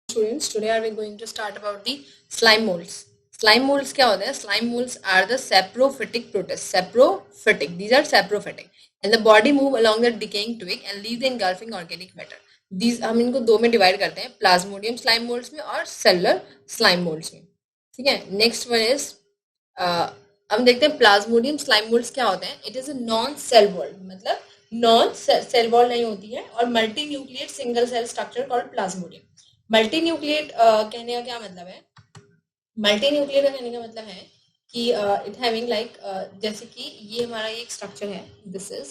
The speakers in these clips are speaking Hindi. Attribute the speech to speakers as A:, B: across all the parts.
A: Students, today are we going to start about the slime molds. Slime molds क्या होते हैं? Slime molds are the saprophytic protists. Saprophytic, these are saprophytic, and the body move along the decaying twig and leave the engulfing organic matter. These हम इनको दो में डिवाइड करते हैं, प्लाज्मोडियम स्लाइम मोल्ड्स में और सेलुलर स्लाइम मोल्ड्स में. ठीक है. नेक्स्ट वन इज हम देखते हैं प्लाज्मोडियम स्लाइम मोल्ड्स क्या होते हैं. It is a non cell wall, मतलब नॉन सेल वॉल नहीं होती है, और multi nucleate single cell structure called plasmodium. Multi nucleate कहने का क्या मतलब है? मल्टी न्यूक्लिएट का कहने का मतलब है कि इट हैविंग लाइक, जैसे कि ये हमारा ये एक स्ट्रक्चर है, दिस इज,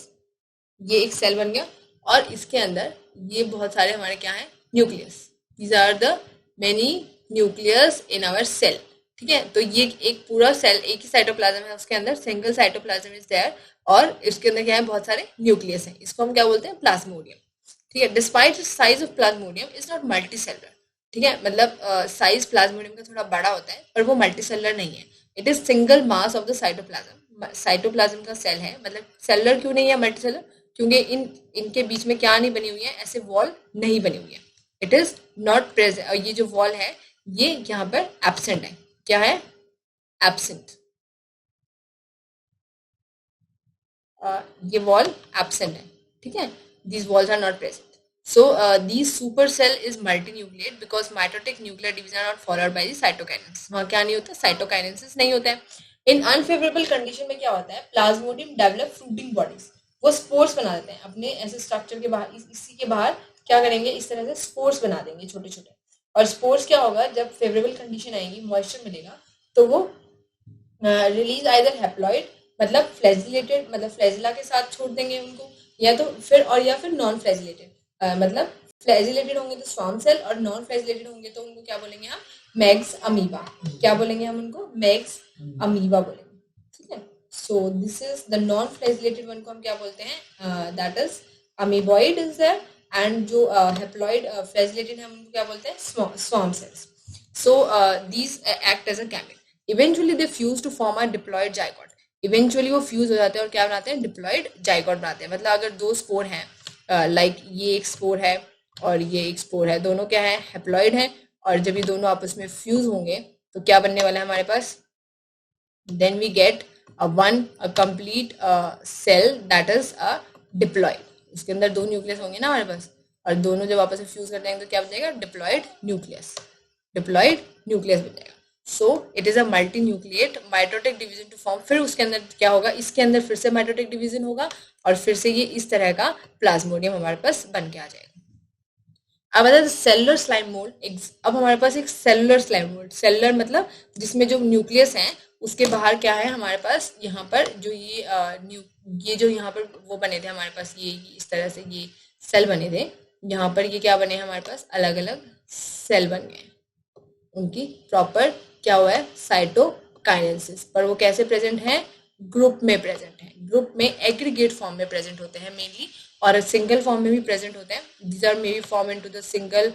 A: ये एक सेल बन गया और इसके अंदर ये बहुत सारे हमारे क्या है, nucleus. These are the many nucleus in our cell. ठीक है. तो ये एक पूरा सेल, एक ही साइटोप्लाज्म है, उसके अंदर सिंगल साइटोप्लाज्म इज देयर, और इसके अंदर क्या है, बहुत सारे न्यूक्लियस हैं. इसको हम क्या बोलते हैं? प्लाज्मोडियम. ठीक है. Despite size of Plasmodium is not multi cellular. ठीक है. मतलब साइज प्लाज्मोडियम का थोड़ा बड़ा होता है, पर वो मल्टी सेलुलर नहीं है. It is single mass of the cytoplasm. Cytoplasm का सेल है, मतलब सेलुलर क्यों नहीं है, मल्टी सेलुलर? क्योंकि इनके बीच में क्या नहीं बनी हुई है, ऐसे वॉल नहीं बनी हुई है. It is not present. और ये जो वॉल है ये यहाँ पर एब्सेंट है. क्या है? एब्सेंट. ये वॉल एब्सेंट है. ठीक है. These walls are not present. So these supercell is multinucleate because mitotic nuclear division are not followed by the cytokinesis. वहाँ क्या नहीं होता? साइटोकाइनेसिस नहीं होता है. इन अनफेवरेबल कंडीशन में क्या होता है? Plasmodium develop fruiting bodies. वो स्पोर्स बना देते हैं अपने ऐसे स्ट्रक्चर के बाहर. इसी के बाहर क्या करेंगे? इस तरह से स्पोर्स बना देंगे छोटे छोटे. और स्पोर्स क्या होगा? जब फेवरेबल कंडीशन आएगी, मॉइस्चर मिलेगा, तो वो रिलीज आइदर हैप्लॉइड, मतलब फ्लैजिलेटेड, मतलब फ्लैजिला के साथ छोड़ देंगे उनको, या तो फिर, और या फिर नॉन फ्लैजिलेटेड. मतलब फ्लैजिलेटेड होंगे तो स्वार्म सेल, और नॉन फ्लैजिलेटेड होंगे तो उनको क्या बोलेंगे हम? Myxamoeba. क्या बोलेंगे हम उनको? मैग्स अमीबा बोलेंगे. ठीक है. So this is the non flagellated one को हम क्या बोलते हैं? That is amoeboid is there. And जो हैप्लॉइड फ्लैजिलेटेड है उनको क्या बोलते हैं? Swarm cells. So these act as a gamete. Eventually they fuse to form a diploid zygote. Eventually वो फ्यूज हो जाते हैं और क्या बनाते हैं? डिप्लॉयड जाइगोट बनाते हैं. मतलब अगर दो स्पोर हैं, लाइक ये एक स्पोर है और ये एक स्पोर है, दोनों क्या है? हैप्लॉइड है. और जब ये दोनों आपस में फ्यूज होंगे तो क्या बनने वाला है हमारे पास? Then we get a complete cell that is a diploid. इसके अंदर दो न्यूक्लियस होंगे ना हमारे पास, और दोनों जब आपस में फ्यूज कर जाएंगे तो क्या बन जाएगा? Diploid nucleus. डिप्लॉयड न्यूक्लियस बन जाएगा. So it is a multi nucleate mitotic division to form. फिर उसके अंदर क्या होगा? इसके अंदर फिर से माइटोटिक डिवीजन होगा, और फिर से ये इस तरह का प्लाज्मोडियम हमारे पास बन के आ जाएगा. अब आता है सेलुलर स्लाइम मोल्ड. अब हमारे पास एक सेलुलर स्लाइम मोल्ड. सेलुलर मतलब जिसमें जो न्यूक्लियस है उसके बाहर क्या है हमारे पास? यहाँ पर जो ये जो यहाँ पर वो बने थे हमारे पास, ये इस तरह से ये सेल बने थे. यहाँ पर ये क्या बने हमारे पास? अलग अलग सेल बन गए. उनकी प्रॉपर क्या हुआ है? साइटोकाइनेसिस. पर वो कैसे प्रेजेंट है? ग्रुप में प्रेजेंट है. ग्रुप में एग्रीगेट फॉर्म में प्रेजेंट होते हैं मेनली, और सिंगल फॉर्म में भी प्रेजेंट होते हैं. These are may be form into the single.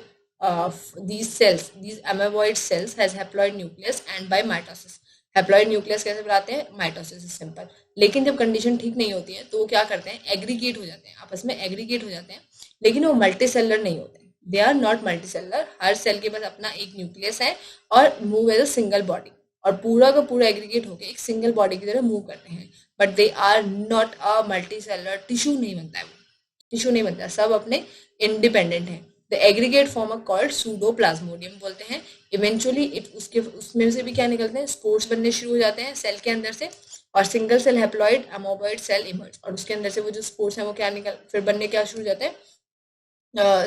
A: these cells, these amoeboid cells has haploid nucleus and by mitosis. Haploid nucleus कैसे बनाते हैं? माइटोसिस. सिंपल. लेकिन जब कंडीशन ठीक नहीं होती है तो वो क्या करते हैं? एग्रीगेट हो जाते हैं, आपस में एग्रीगेट हो जाते हैं, लेकिन वो मल्टी सेलुलर नहीं होते. They are not multi cellular. हर सेल के पास अपना एक न्यूक्लियस है और move as a single body, और पूरा का पूरा एग्रीगेट होकर एक सिंगल बॉडी की तरह मूव करते हैं. But they are not a multi cellular. Tissue नहीं बनता है, टिश्यू नहीं बनता, सब अपने इंडिपेंडेंट है. The aggregate form are called pseudoplasmodium बोलते हैं. इवेंचुअली उसके उसमें से भी क्या निकलते हैं? स्पोर्स बनने शुरू हो जाते हैं सेल के अंदर से, और single cell haploid amoeboid cell emerge. और उसके अंदर से वो जो स्पोर्स हैं वो क्या निकल फिर बनने क्या शुरू हो जाते हैं?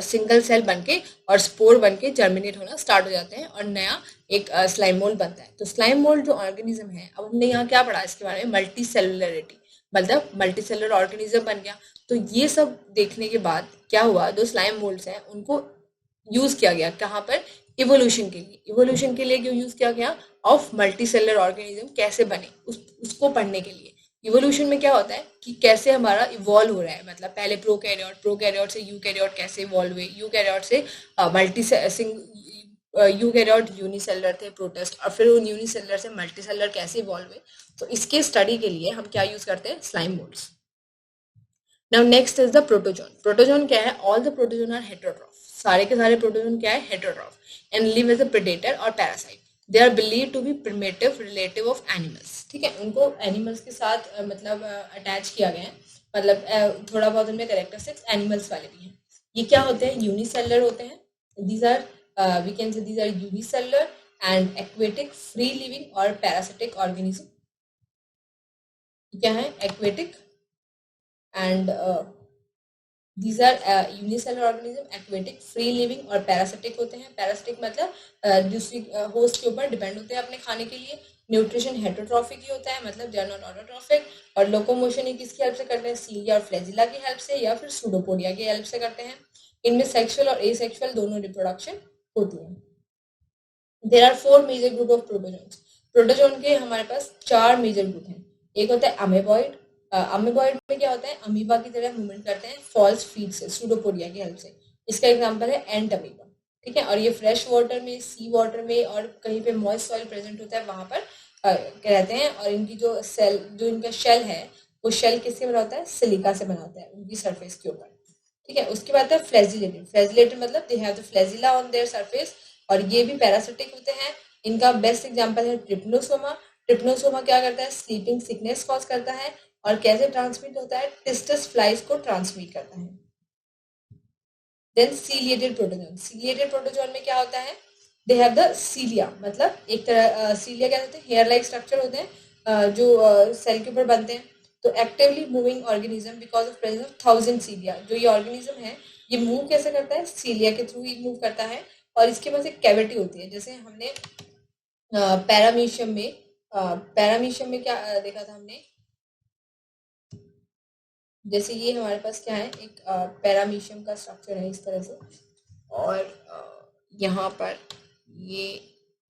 A: सिंगल सेल बनके और स्पोर बनके जर्मिनेट होना स्टार्ट हो जाते हैं, और नया एक स्लाइम मोल्ड बनता है. तो स्लाइम मोल्ड जो ऑर्गेनिज्म है, अब हमने यहाँ क्या पढ़ा इसके बारे में? मल्टी सेलुलरिटी, मतलब मल्टी सेलुलर ऑर्गेनिज्म बन गया. तो ये सब देखने के बाद क्या हुआ? जो स्लाइम मोल्ड्स हैं उनको यूज किया गया कहाँ पर? इवोल्यूशन के लिए. इवोल्यूशन के लिए क्यों यूज किया गया? ऑफ मल्टी सेलुलर ऑर्गेनिज्म कैसे बने उसको पढ़ने के लिए. इवोल्यूशन में क्या होता है कि कैसे हमारा इवॉल्व हो रहा है, मतलब पहले प्रोकैरियोट से यूकैरियोट कैसे इवॉल्व हुए, यूकैरियोट से मल्टी यूकैरियोट यूनिसेलुलर थे प्रोटिस्ट, और फिर उन यूनिसेलुलर से मल्टीसेलुलर कैसे इवॉल्व हुए. तो इसके स्टडी के लिए हम क्या यूज करते हैं? Slime moulds. Now next is the protozoan. Protozoan क्या है? All the protozoan are heterotroph. सारे के सारे प्रोटोजोन क्या है? Heterotroph. And live as a predator और parasite. They are believe to be primitive relative of animals. ठीक है, उनको एनिमल्स के साथ मतलब अटैच किया गया है, मतलब थोड़ा बहुत उनमें कैरेक्टरिस्टिक्स एनिमल्स वाले भी हैं. ये क्या होते हैं? यूनिसेलुलर होते हैं. These are we can say these are unicellular and aquatic free living और पैरासिटिक ऑर्गेनिज्म. क्या है? Aquatic and these are unicellular organism, aquatic, free living और parasitic होते हैं. parasitic मतलब दूसरी होस्ट के ऊपर डिपेंड होते हैं अपने खाने के लिए. न्यूट्रिशन हेटरोट्रॉफिक ही होता है, मतलब दे आर नॉट ऑटोट्रॉफिक. और लोकोमोशन ये किसकी हेल्प से करते हैं? सीलिया और फ्लैजिला की हेल्प से या फिर सूडोपोडिया की हेल्प से करते हैं. इनमें सेक्सुअल और एसेक्सुअल दोनों रिप्रोडक्शन होती है. There are 4 major group of protozoans. Protozoan के हमारे पास 4 मेजर ग्रुप हैं. एक होता है अमेबॉइड. अमेबॉइड में क्या होता है? अमीबा की तरह मूवमेंट करते हैं फॉल्स फीड से, सूडोपोडिया की हेल्प से. इसका एग्जांपल है एंट अमीबा. ठीक है, और ये फ्रेश वाटर में, सी वाटर में और कहीं पे मॉइस्ट सॉइल प्रेजेंट होता है वहां पर रहते हैं. और इनकी जो इनका शेल है, वो शेल किससे बना होता है? सिलिका से बना होता है उनकी सरफेस के ऊपर. ठीक है, उसके बाद है फ्लैजिलेटेड. फ्लैजिलेटेड मतलब they have the flagella on their surface, और ये भी पैरासिटिक होते हैं. इनका बेस्ट एग्जांपल है ट्रिप्नोसोमा. ट्रिप्नोसोमा क्या करता है? स्लीपिंग सिकनेस कॉज करता है. और कैसे ट्रांसमिट होता है? टिस्टस फ्लाइज को ट्रांसमिट करता है. Then ciliated protozoan. Ciliated protozoan में क्या होता है? दे हैव द सीलिया, मतलब एक तरह सीलिया क्या होते हैं? हेयर लाइक स्ट्रक्चर होते हैं जो सेल के ऊपर बनते हैं. तो actively moving organism because of presence of 1000 सीलिया. जो ये ऑर्गेनिज्म है ये मूव कैसे करता है? सीलिया के थ्रू ही मूव करता है. और इसके पास एक कैविटी होती है. जैसे हमने पैरामीशियम में क्या देखा था हमने? जैसे ये हमारे पास क्या है? एक पैरामीशियम का स्ट्रक्चर है इस तरह से, और यहाँ पर ये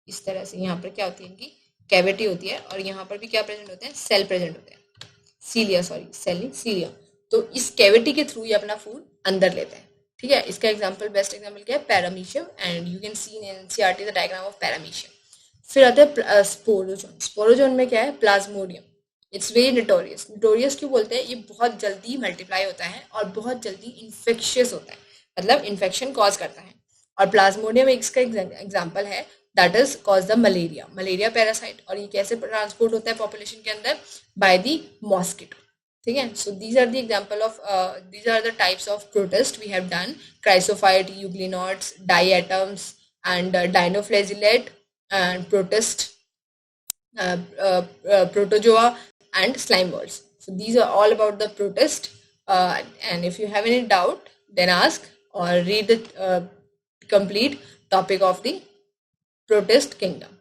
A: इस तरह से, यहाँ पर क्या होती है? इनकी कैविटी होती है. और यहाँ पर भी क्या प्रेजेंट होते हैं? सेल प्रेजेंट होते हैं. सीलिया, सॉरी सेल नहीं, सीलिया. तो इस कैविटी के थ्रू ये अपना फूड अंदर लेते हैं. ठीक है, इसका एग्जांपल, बेस्ट एग्जांपल क्या है? Paramecium. And you can see in NCERT the diagram of paramecium. फिर आता है स्पोरोजोन. स्पोरोजोन में क्या है? Plasmodium. It's very notorious. Notorious क्यों बोलते हैं? ये बहुत जल्दी मल्टीप्लाई होता है और बहुत जल्दी इन्फेक्शियस होता है, मतलब इन्फेक्शन कॉज करता है. और प्लाज्मोडियम इसका एग्जांपल है. That is cause the malaria, malaria parasite. और ये कैसे ट्रांसपोर्ट होता है पॉपुलेशन के अंदर? By the mosquito. ठीक है, so these are the example of these are the types of protist we have done. Chrysophyte, euglenoids, diatoms and dinoflagellate and protist, protozoa and slime balls. So these are all about the protist. And if you have any doubt, then ask or read the complete topic of the protist kingdom.